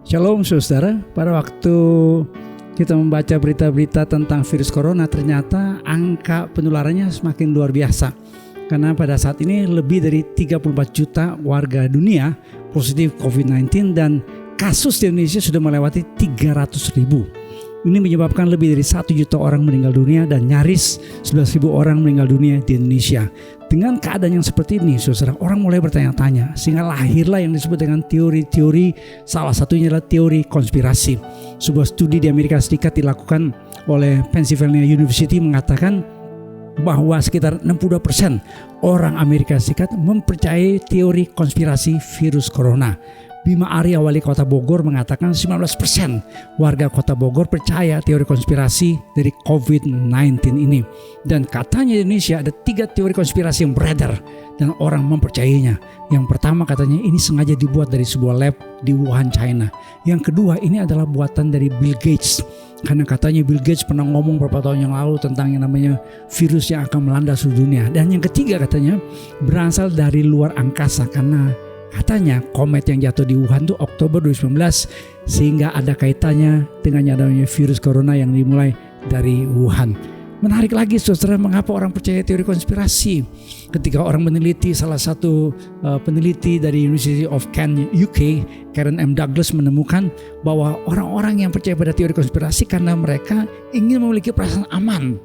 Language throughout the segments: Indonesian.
Shalom saudara, pada waktu kita membaca berita-berita tentang virus corona, ternyata angka penularannya semakin luar biasa. Karena pada saat ini lebih dari 34 juta warga dunia positif COVID-19 dan kasus di Indonesia sudah melewati 300 ribu. Ini menyebabkan lebih dari 1 juta orang meninggal dunia dan nyaris 11.000 orang meninggal dunia di Indonesia. Dengan keadaan yang seperti ini, saudara, orang mulai bertanya-tanya sehingga lahirlah yang disebut dengan teori-teori, salah satunya adalah teori konspirasi. Sebuah studi di Amerika Serikat dilakukan oleh Pennsylvania University mengatakan bahwa sekitar 62% orang Amerika Serikat mempercayai teori konspirasi virus corona. Bima Arya, wali kota Bogor, mengatakan 19% warga kota Bogor percaya teori konspirasi dari COVID-19 ini. Dan katanya di Indonesia ada 3 teori konspirasi yang beredar dan orang mempercayainya. Yang pertama, katanya ini sengaja dibuat dari sebuah lab di Wuhan, China. Yang kedua, ini adalah buatan dari Bill Gates. Karena katanya Bill Gates pernah ngomong beberapa tahun yang lalu tentang yang namanya virus yang akan melanda seluruh dunia. Dan yang ketiga, katanya berasal dari luar angkasa karena katanya komet yang jatuh di Wuhan itu Oktober 2019 sehingga ada kaitannya dengan adanya virus corona yang dimulai dari Wuhan. Menarik lagi saudara, mengapa orang percaya teori konspirasi? Ketika orang meneliti, salah satu peneliti dari University of Kent UK, Karen M. Douglas, menemukan bahwa orang-orang yang percaya pada teori konspirasi karena mereka ingin memiliki perasaan aman.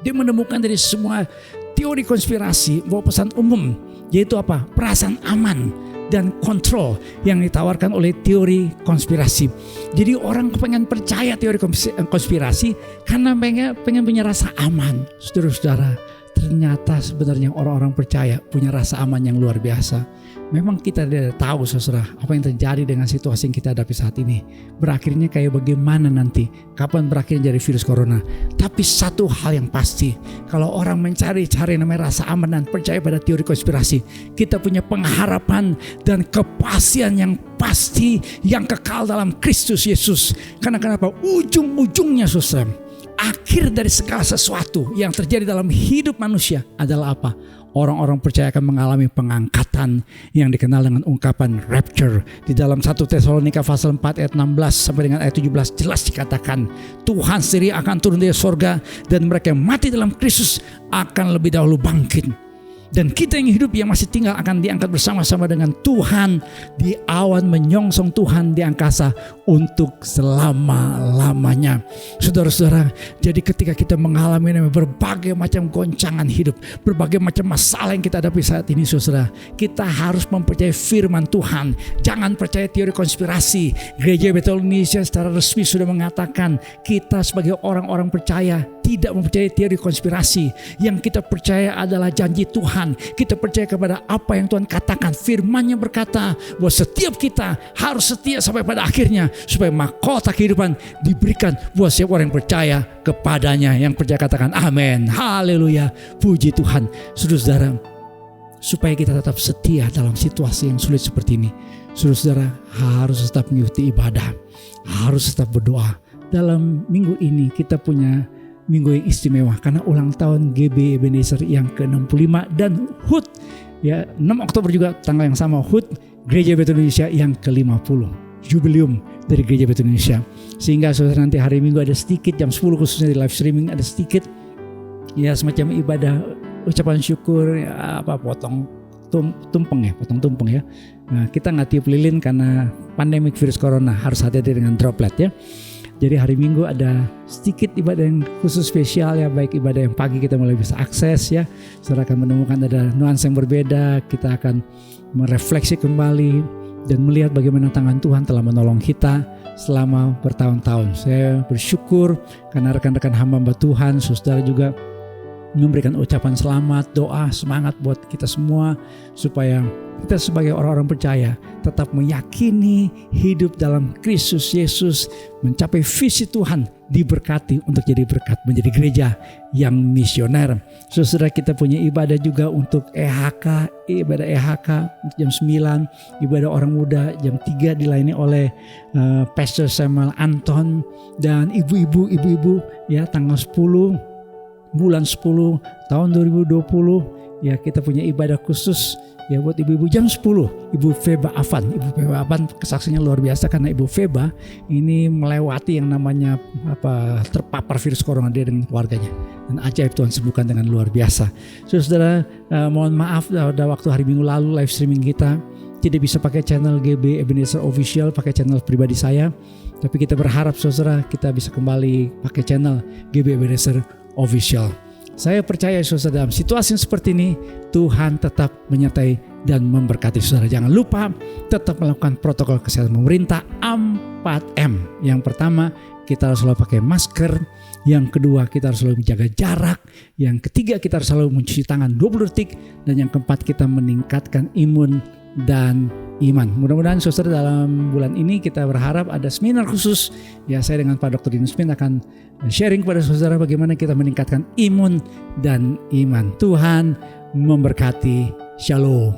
Dia menemukan dari semua teori konspirasi bahwa pesan umum yaitu apa? Perasaan aman dan kontrol yang ditawarkan oleh teori konspirasi. Jadi orang pengen percaya teori konspirasi karena pengen punya rasa aman. Saudara-saudara, ternyata sebenarnya orang-orang percaya punya rasa aman yang luar biasa. Memang kita tidak tahu saudara apa yang terjadi dengan situasi yang kita hadapi saat ini. Berakhirnya kayak bagaimana nanti, kapan berakhirnya dari virus corona. Tapi satu hal yang pasti, kalau orang mencari-cari namanya rasa aman dan percaya pada teori konspirasi, kita punya pengharapan dan kepastian yang pasti, yang kekal dalam Kristus Yesus. Karena kenapa? Ujung-ujungnya saudara, akhir dari segala sesuatu yang terjadi dalam hidup manusia adalah apa? Orang-orang percaya akan mengalami pengangkatan yang dikenal dengan ungkapan rapture. Di dalam 1 Tesalonika pasal 4 ayat 16 sampai dengan ayat 17 jelas dikatakan Tuhan sendiri akan turun dari sorga dan mereka yang mati dalam Kristus akan lebih dahulu bangkit. Dan kita yang hidup yang masih tinggal akan diangkat bersama-sama dengan Tuhan di awan menyongsong Tuhan di angkasa untuk selama-lamanya. Saudara-saudara, jadi ketika kita mengalami berbagai macam goncangan hidup, berbagai macam masalah yang kita hadapi saat ini, saudara, kita harus mempercayai firman Tuhan. Jangan percaya teori konspirasi. Gereja Betel Indonesia secara resmi sudah mengatakan kita sebagai orang-orang percaya tidak mempercayai teori konspirasi. Yang kita percaya adalah janji Tuhan. Kita percaya kepada apa yang Tuhan katakan. Firman-Nya berkata bahwa setiap kita harus setia sampai pada akhirnya, supaya mahkota kehidupan diberikan buat setiap orang yang percaya kepadanya. Yang percaya katakan amin. Haleluya. Puji Tuhan. Saudara-saudara, supaya kita tetap setia dalam situasi yang sulit seperti ini, saudara-saudara harus tetap mengikuti ibadah, harus tetap berdoa. Dalam minggu ini kita punya minggu yang istimewa karena ulang tahun GB Ebenezer yang ke-65 dan HUT ya 6 Oktober juga tanggal yang sama, HUT Gereja Betel Indonesia yang ke-50, jubileum dari Gereja Betel Indonesia. Sehingga saudara nanti hari Minggu ada sedikit jam 10 khususnya di live streaming, ada sedikit ya semacam ibadah ucapan syukur ya, potong tumpeng ya. Nah, kita nggak tiup lilin karena pandemik virus corona, harus hati-hati dengan droplet ya. Jadi hari Minggu ada sedikit ibadah yang khusus spesial ya, baik ibadah yang pagi kita mulai bisa akses ya. Saudara akan menemukan ada nuansa yang berbeda, kita akan merefleksi kembali dan melihat bagaimana tangan Tuhan telah menolong kita selama bertahun-tahun. Saya bersyukur karena rekan-rekan hamba Tuhan, saudara juga memberikan ucapan selamat, doa, semangat buat kita semua supaya kita sebagai orang-orang percaya tetap meyakini hidup dalam Kristus Yesus, mencapai visi Tuhan, diberkati untuk jadi berkat, menjadi gereja yang misioner. Saudara, kita punya ibadah juga untuk EHK, ibadah EHK jam 9, ibadah orang muda jam 3 dilayani oleh Pastor Samuel Anton dan ibu-ibu ya tanggal 10 bulan 10 tahun 2020 ya kita punya ibadah khusus ya buat ibu-ibu jam 10. Ibu Feba Avan. Ibu Feba Avan kesaksiannya luar biasa karena Ibu Feba ini melewati yang namanya terpapar virus corona dia dengan keluarganya. Dan ajaib Tuhan sembuhkan dengan luar biasa. Saudara, mohon maaf pada waktu hari Minggu lalu live streaming kita tidak bisa pakai channel GB Ebenezer Official, pakai channel pribadi saya. Tapi kita berharap saudara kita bisa kembali pakai channel GB Ebenezer Official. Saya percaya saudara dalam situasi seperti ini Tuhan tetap menyertai dan memberkati saudara. Jangan lupa tetap melakukan protokol kesehatan pemerintah 4M. Yang pertama kita harus selalu pakai masker. Yang kedua kita harus selalu menjaga jarak. Yang ketiga kita harus selalu mencuci tangan 20 detik. Dan yang keempat kita meningkatkan imun dan iman. Mudah-mudahan saudara dalam bulan ini kita berharap ada seminar khusus. Ya, saya dengan Pak Dr. Dinus Pin akan sharing kepada saudara bagaimana kita meningkatkan imun dan iman. Tuhan memberkati. Shalom.